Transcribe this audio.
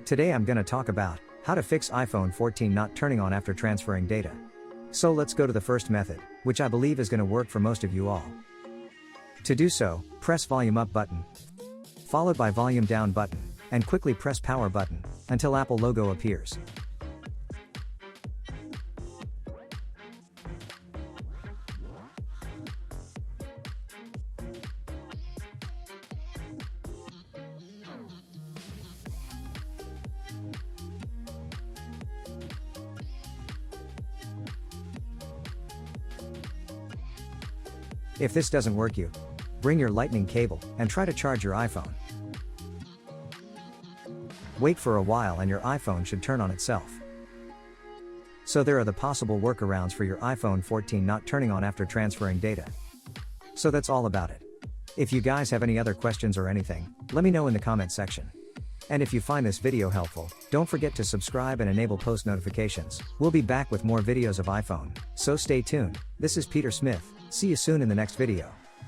Today I'm gonna talk about how to fix iPhone 14 not turning on after transferring data. So let's go to the first method, which I believe is gonna work for most of you all. To do so, press volume up button, followed by volume down button, and quickly press power button, until Apple logo appears. If this doesn't work, bring your lightning cable and try to charge your iPhone. Wait for a while and your iPhone should turn on itself. So there are the possible workarounds for your iPhone 14 not turning on after transferring data. So that's all about it. If you guys have any other questions or anything, let me know in the comment section. And if you find this video helpful, don't forget to subscribe and enable post notifications. We'll be back with more videos of iPhone, so stay tuned. This is Peter Smith. See you soon in the next video.